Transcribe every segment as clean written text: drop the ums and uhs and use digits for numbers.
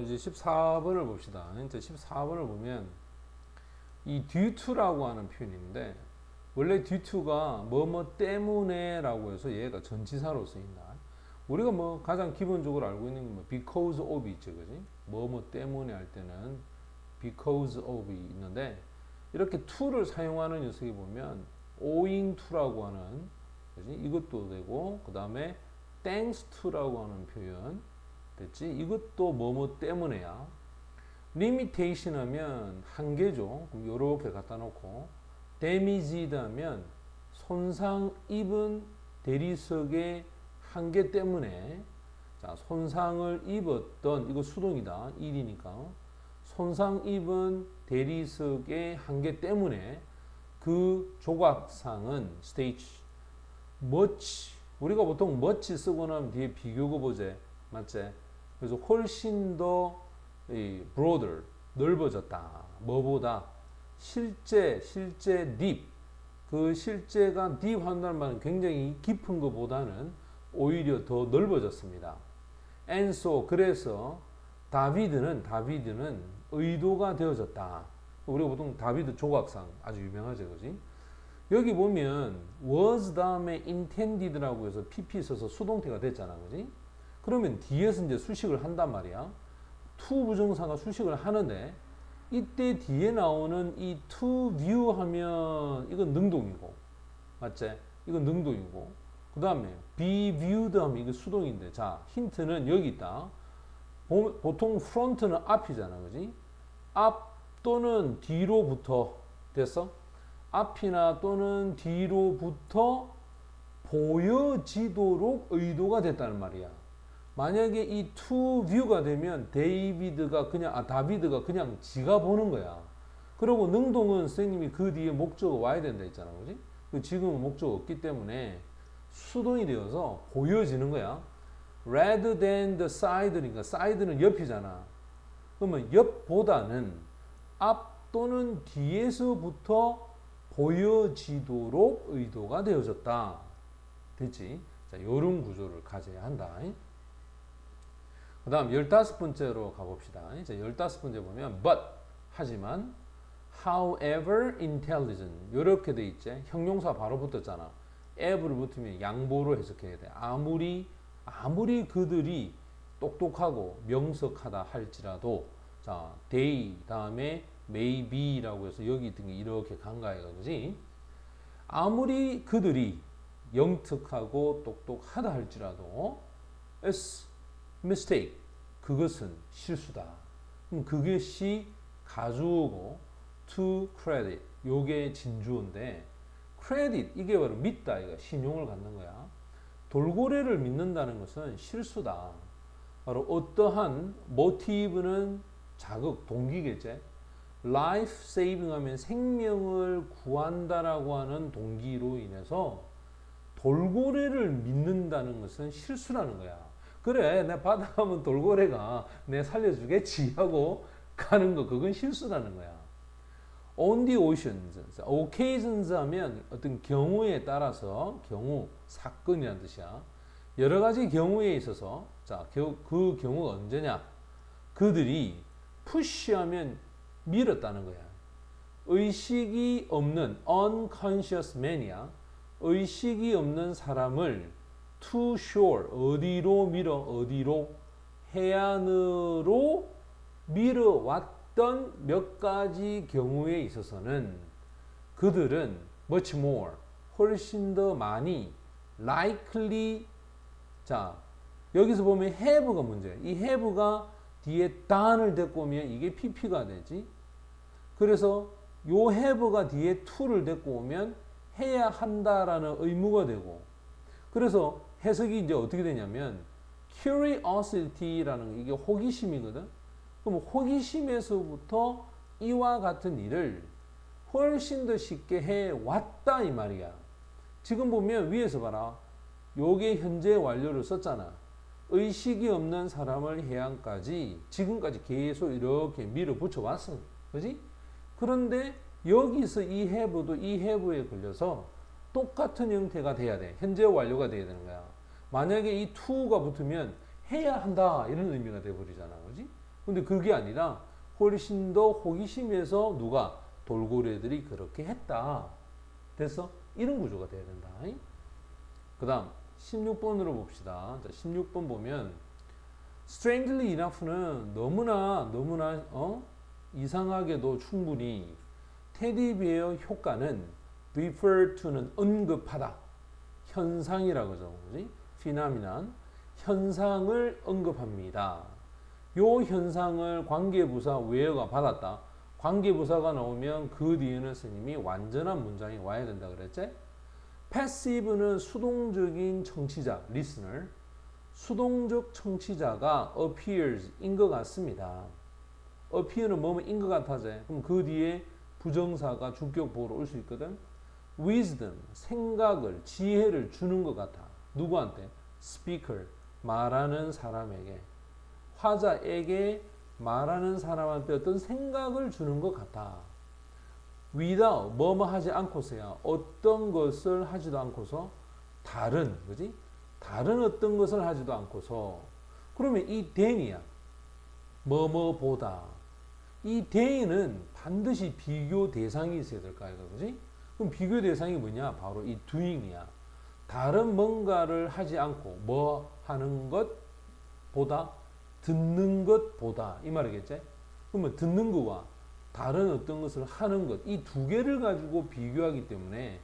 이제 14번을 봅시다. 이제 14번을 보면 이 due to라고 하는 표현인데 원래 due to가 뭐뭐 때문에 라고 해서 얘가 전치사로 쓰인다. 우리가 뭐 가장 기본적으로 알고 있는 게 뭐 because of 있죠, 그지? 뭐뭐 때문에 할 때는 because of이 있는데 이렇게 to를 사용하는 녀석이 보면 owing to라고 하는, 그지? 이것도 되고 그 다음에 thanks to라고 하는 표현 됐지? 이것도 뭐뭐 때문에야. limitation 하면 한계죠. 그럼 요렇게 갖다 놓고 damaged 하면 손상 입은 대리석의 한계 때문에, 자, 손상을 입었던, 이거 수동이다. 일이니까. 손상 입은 대리석의 한계 때문에 그 조각상은 stage much, 우리가 보통 much 쓰고 나면 뒤에 비교가 보제, 맞지? 그래서 훨씬 더 broader, 넓어졌다. 뭐보다? 실제 deep, 그 실제가 deep 한다는 말은 굉장히 깊은 것보다는 오히려 더 넓어졌습니다. And so, 그래서 다비드는 의도가 되어졌다. 우리가 보통 다비드 조각상 아주 유명하죠, 그지? 여기 보면 was 다음에 intended라고 해서 pp 써서 수동태가 됐잖아, 그지? 그러면 뒤에서 이제 수식을 한단 말이야. to 부정사가 수식을 하는데 이때 뒤에 나오는 이 to view 하면 이건 능동이고, 맞지? 이건 능동이고, 그 다음에 be viewed 하면 이거 수동인데, 자, 힌트는 여기 있다. 보통 front는 앞이잖아, 그지? 앞 또는 뒤로부터, 됐어? 앞이나 또는 뒤로부터 보여지도록 의도가 됐다는 말이야. 만약에 이 to view가 되면 다비드가 그냥 지가 보는 거야. 그리고 능동은 선생님이 그 뒤에 목적어 와야 된다 했잖아, 그지? 지금은 목적어 없기 때문에 수동이 되어서 보여지는 거야. rather than the side니까 side는 옆이잖아. 그러면 옆보다는 앞 또는 뒤에서부터 보여지도록 의도가 되어졌다. 됐지? 자, 요런 구조를 가져야 한다. 그 다음 15번째로 가봅시다. 이제 15번째 보면 but, 하지만, however intelligent, 요렇게 돼 있지. 형용사 바로 붙었잖아. ever를 붙으면 양보로 해석해야 돼. 아무리 그들이 똑똑하고 명석하다 할지라도, 자, they 다음에 maybe라고 해서 여기 있던 게 이렇게 간가해가, 그지? 아무리 그들이 영특하고 똑똑하다 할지라도 it's mistake, 그것은 실수다. 그럼 그것이 가주어고 to credit, 요게 진주어인데 credit, 이게 바로 믿다, 이거 신용을 갖는 거야. 돌고래를 믿는다는 것은 실수다. 바로 어떠한 모티브는 자극, 동기겠지. life saving 하면 생명을 구한다라고 하는 동기로 인해서 돌고래를 믿는다는 것은 실수라는 거야. 그래, 내 바다 가면 돌고래가 내 살려주겠지 하고 가는 거, 그건 실수라는 거야. on the oceans, occasions 하면 어떤 경우에 따라서, 경우, 사건이라는 뜻이야. 여러 가지 경우에 있어서, 자, 그 경우가 언제냐? 그들이 push하면 밀었다는 거야. 의식이 없는 unconscious man이야. 의식이 없는 사람을 to shore, 어디로 밀어? 어디로? 해안으로 밀어왔던 몇 가지 경우에 있어서는 그들은 much more, 훨씬 더 많이, likely, 자, 여기서 보면 have가 문제야. 이 have가 뒤에 done을 데리고 오면 이게 pp가 되지. 그래서 요 have가 뒤에 to를 데리고 오면 해야 한다라는 의무가 되고, 그래서 해석이 이제 어떻게 되냐면 curiosity라는 이게 호기심이거든. 그럼 호기심에서부터 이와 같은 일을 훨씬 더 쉽게 해 왔다 이 말이야. 지금 보면 위에서 봐라. 요게 현재 완료를 썼잖아. 의식이 없는 사람을 해안까지 지금까지 계속 이렇게 밀어붙여 왔어. 그지? 그런데 여기서 이 have도 이 have에 걸려서 똑같은 형태가 돼야 돼. 현재 완료가 돼야 되는 거야. 만약에 이 to가 붙으면 해야 한다 이런 의미가 돼버리잖아, 그지? 근데 그게 아니라 훨씬 더 호기심에서 누가 돌고래들이 그렇게 했다. 됐어? 이런 구조가 돼야 된다. 그 다음 16번으로 봅시다. 자, 16번 보면 strangely enough는 너무나 이상하게도 충분히 테디베어 효과는 refer to는 언급하다. 현상이라고 하죠. 그지? phenomenon. 현상을 언급합니다. 요 현상을 관계부사 where가 받았다. 관계부사가 나오면 그 뒤에는 스님이 완전한 문장이 와야 된다 그랬지? passive는 수동적인 청취자, listener. 수동적 청취자가 appears 인 것 같습니다. appear는 뭐뭐 인 것 같아지. 그럼 그 뒤에 부정사가 주격 보호로 올 수 있거든. wisdom, 생각을, 지혜를 주는 것 같아. 누구한테? speaker, 말하는 사람에게. 화자에게 말하는 사람한테 어떤 생각을 주는 것 같아. without, 뭐뭐 하지 않고서야 어떤 것을 하지도 않고서 다른, 그지? 다른 어떤 것을 하지도 않고서 그러면 이 than이야. 뭐뭐보다. 이 than은 반드시 비교 대상이 있어야 될까 이거 그지? 그럼 비교 대상이 뭐냐? 바로 이 doing이야. 다른 뭔가를 하지 않고 뭐 하는 것보다 듣는 것보다 이 말이겠지? 그러면 듣는 것과 다른 어떤 것을 하는 것 이 두 개를 가지고 비교하기 때문에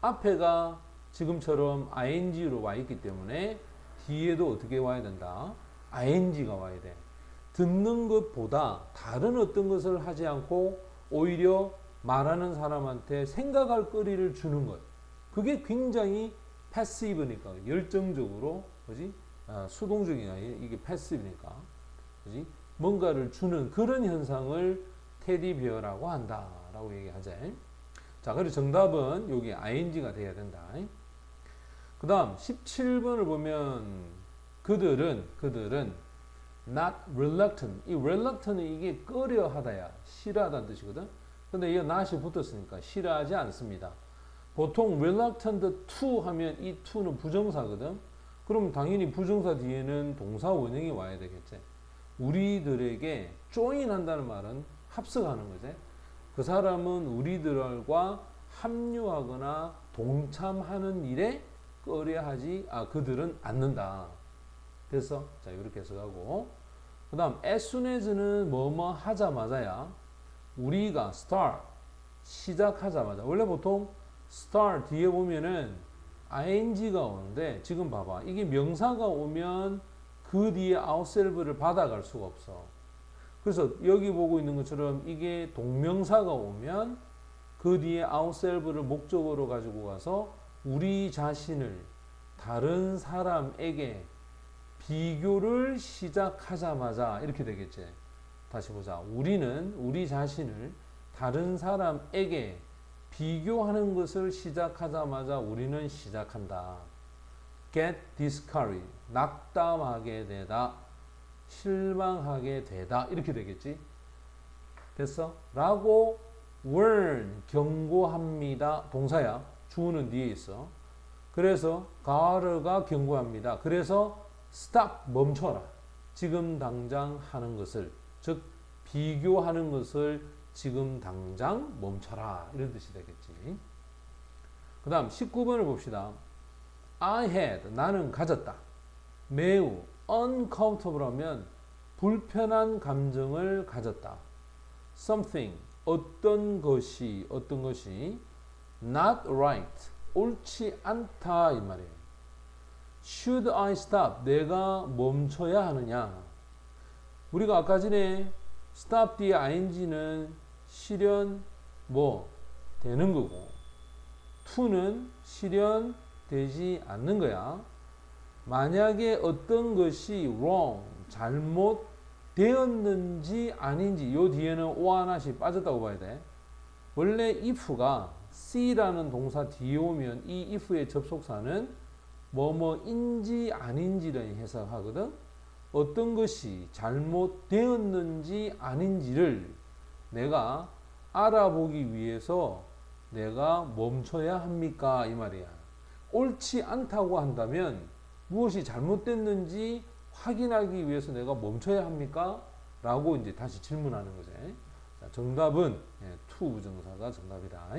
앞에가 지금처럼 ing로 와 있기 때문에 뒤에도 어떻게 와야 된다? ing가 와야 돼. 듣는 것보다 다른 어떤 것을 하지 않고 오히려 말하는 사람한테 생각할 거리를 주는 것. 그게 굉장히 패시브니까 열정적으로 그지? 수동적인 아니 이게 패시브니까 그지? 뭔가를 주는 그런 현상을 테디베어라고 한다라고 얘기하죠. 자, 그리고 정답은 여기 ing가 돼야 된다. 그 다음 17번을 보면 그들은 not reluctant. 이 reluctant은 이게 꺼려하다야. 싫어하다는 뜻이거든. 근데 이 not이 붙었으니까 싫어하지 않습니다. 보통 reluctant to 하면 이 to는 부정사거든. 그럼 당연히 부정사 뒤에는 동사 원형이 와야 되겠지. 우리들에게 join 한다는 말은 합석하는 거지. 그 사람은 우리들과 합류하거나 동참하는 일에 그들은 않는다. 됐어? 자, 이렇게 해석하고. 그 다음, as soon as는 뭐뭐 하자마자야. 우리가 start, 시작하자마자. 원래 보통 start 뒤에 보면은 ing가 오는데, 지금 봐봐. 이게 명사가 오면 그 뒤에 ourselves를 받아갈 수가 없어. 그래서 여기 보고 있는 것처럼 이게 동명사가 오면 그 뒤에 ourselves를 목적으로 가지고 가서 우리 자신을 다른 사람에게 비교를 시작하자마자 이렇게 되겠지. 다시 보자. 우리는 우리 자신을 다른 사람에게 비교하는 것을 시작하자마자 우리는 시작한다. get discouraged. 낙담하게 되다. 실망하게 되다. 이렇게 되겠지. 됐어? 라고 warn. 경고합니다. 동사야. 주어는 뒤에 있어. 그래서 가르가 경고합니다. 그래서 stop. 멈춰라. 지금 당장 하는 것을. 즉 비교하는 것을 지금 당장 멈춰라. 이런 뜻이 되겠지. 그 다음 19번을 봅시다. I had. 나는 가졌다. 매우 uncomfortable 하면 불편한 감정을 가졌다. something. 어떤 것이 not right. 옳지 않다 이 말이에요. should I stop? 내가 멈춰야 하느냐? 우리가 아까 전에 stop 뒤에 ing는 실현 되는 거고 to는 실현되지 않는 거야. 만약에 어떤 것이 wrong, 잘못되었는지 아닌지 요 뒤에는 o 하나씩 빠졌다고 봐야 돼. 원래 if가 C라는 동사 뒤에 오면 이 if의 접속사는 뭐뭐인지 아닌지를 해석하거든. 어떤 것이 잘못되었는지 아닌지를 내가 알아보기 위해서 내가 멈춰야 합니까? 이 말이야. 옳지 않다고 한다면 무엇이 잘못됐는지 확인하기 위해서 내가 멈춰야 합니까? 라고 이제 다시 질문하는 거죠. 자, 정답은 예, to 부정사가 정답이다.